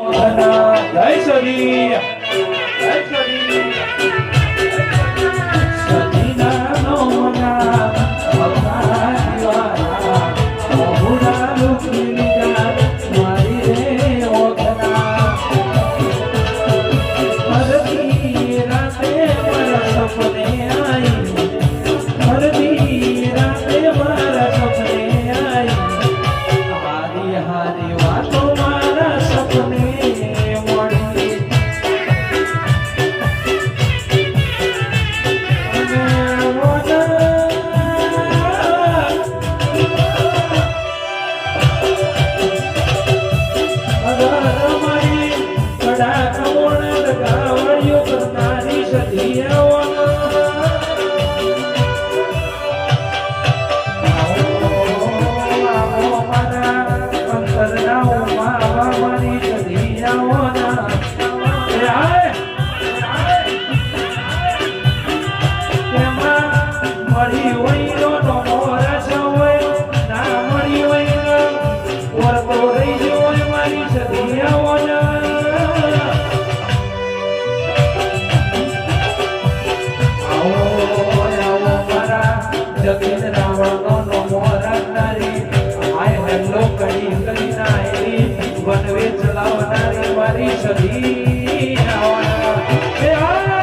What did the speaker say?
જય સદી જય સદી સદીના નોમના ભગવાન દીવાના બહુડા લુકની મારી રે ઓખના હરદી રાતે મારા સપને આઈ હરદી રાતે મારા સપને આઈ હારી હારી વાતો મારા સપને જગીન રાવણનો નમો રાખનારી હાય હેલો કડી કડી નાઈ વનવે ચલાવનારી મારી સદી આવવાના